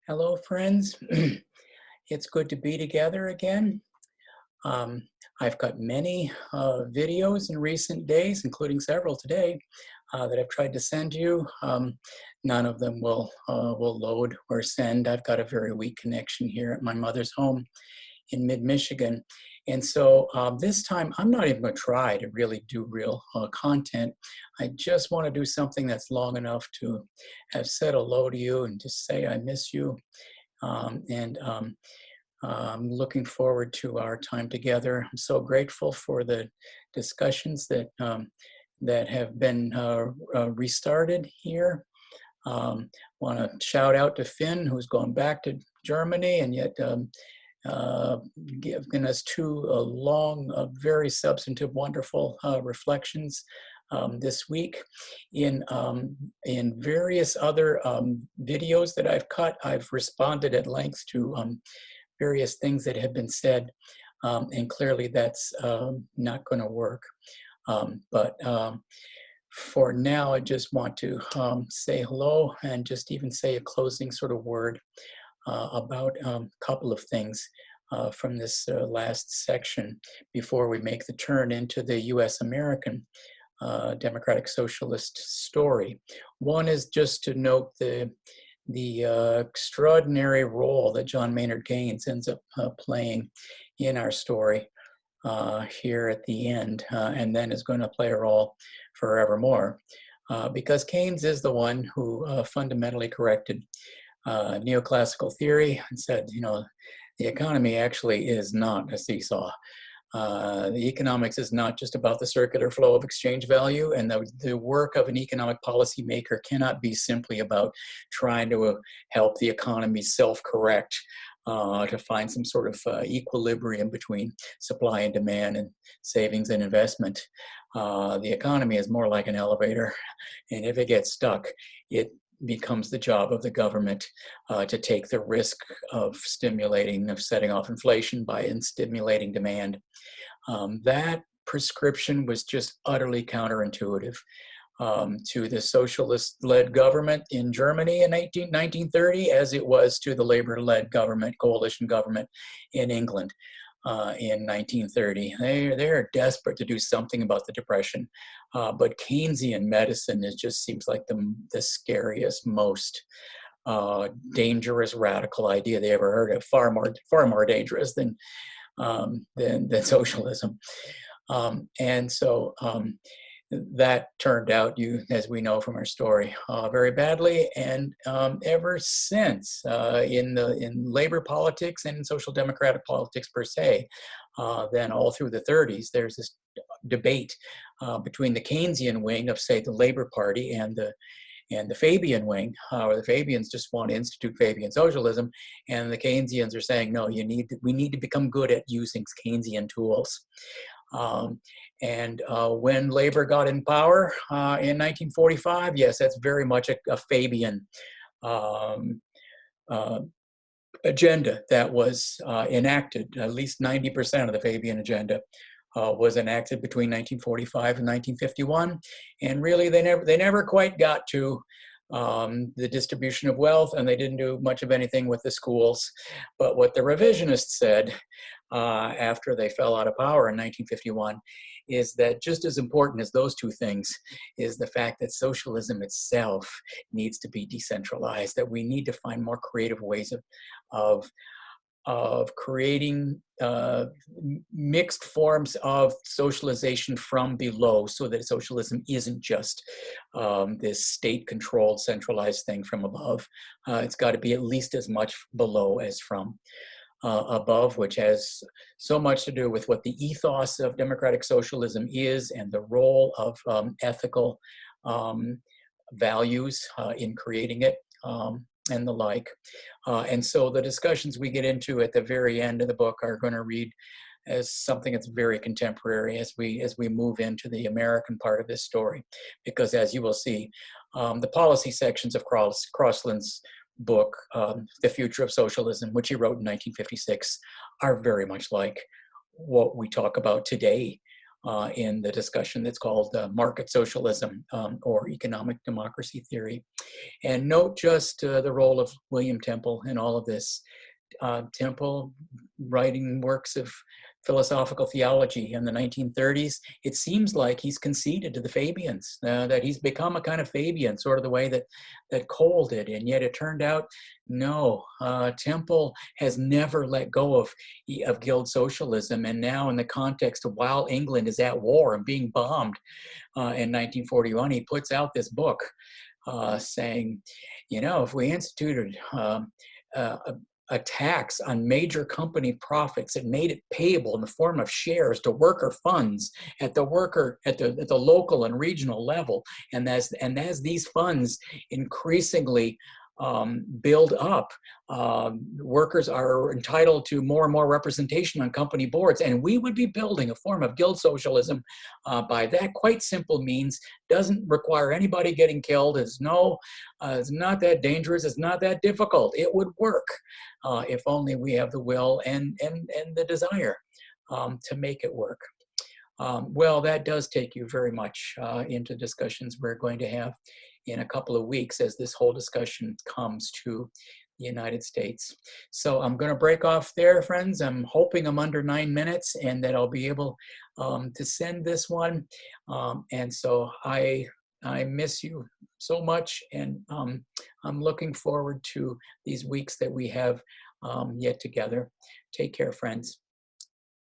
Hello, friends. It's good to be together again. Um, I've got many videos in recent days, including several today, that I've tried to send you. None of them will load or send. I've got a very weak connection here at my mother's home in mid-Michigan. And so this time, I'm not even going to try to really do real content. I just want to do something that's long enough to have said hello to you and just say I miss you. I'm looking forward to our time together. I'm so grateful for the discussions that have been restarted here. Want to shout out to Finn, who's going back to Germany and yet uh, given us two long, very substantive, wonderful reflections this week. In various other videos that I've cut, I've responded at length to various things that have been said, and clearly that's not going to work. But for now, I just want to say hello and just even say a closing sort of word about a couple of things from this last section before we make the turn into the US American Democratic Socialist story. One is just to note the extraordinary role that John Maynard Keynes ends up playing in our story here at the end, and then is going to play a role forevermore. Because Keynes is the one who fundamentally corrected neoclassical theory and said, the economy actually is not a seesaw. The economics is not just about the circular flow of exchange value, and the work of an economic policymaker cannot be simply about trying to help the economy self-correct to find some sort of equilibrium between supply and demand and savings and investment. The economy is more like an elevator, and if it gets stuck, it becomes the job of the government to take the risk of setting off inflation by stimulating demand. That prescription was just utterly counterintuitive to the socialist-led government in Germany in 1930, as it was to the labor-led government, coalition government in England in 1930. They're desperate to do something about the Depression, but Keynesian medicine just seems like the scariest, most dangerous radical idea they ever heard of. Far more dangerous than socialism. And so that turned out, as we know from our story, very badly. And ever since, in labor politics and in social democratic politics per se, then all through the 30s, there's this debate between the Keynesian wing of, say, the Labor Party and the Fabian wing, or the Fabians just want to institute Fabian socialism, and the Keynesians are saying, no, we need to become good at using Keynesian tools. And when labor got in power in 1945, yes, that's very much a Fabian agenda that was enacted. At least 90% of the Fabian agenda was enacted between 1945 and 1951, and really they never quite got to the distribution of wealth, and they didn't do much of anything with the schools. But what the revisionists said after they fell out of power in 1951 is that just as important as those two things is the fact that socialism itself needs to be decentralized, that we need to find more creative ways of creating mixed forms of socialization from below, so that socialism isn't just this state-controlled, centralized thing from above. It's got to be at least as much below as from above, which has so much to do with what the ethos of democratic socialism is and the role of ethical values in creating it. And the like. And so the discussions we get into at the very end of the book are going to read as something that's very contemporary as we move into the American part of this story. Because as you will see, the policy sections of Crossland's book, The Future of Socialism, which he wrote in 1956, are very much like what we talk about today in the discussion that's called market socialism or economic democracy theory. And note just the role of William Temple in all of this. Temple writing works of philosophical theology in the 1930s, it seems like he's conceded to the Fabians, that he's become a kind of Fabian, sort of the way that Cole did. And yet it turned out, no, Temple has never let go of guild socialism. And now in the context of while England is at war and being bombed in 1941, he puts out this book saying, if we instituted a tax on major company profits and made it payable in the form of shares to worker funds at the local and regional level, and as these funds increasingly build up, workers are entitled to more and more representation on company boards, and we would be building a form of guild socialism by that quite simple means. Doesn't require anybody getting killed. It's not that dangerous. It's not that difficult. It would work if only we have the will and the desire to make it work. Well, that does take you very much into discussions we're going to have in a couple of weeks as this whole discussion comes to the United States. So I'm going to break off there, friends. I'm hoping I'm under 9 minutes and that I'll be able to send this one. And so I miss you so much, and I'm looking forward to these weeks that we have yet together. Take care, friends.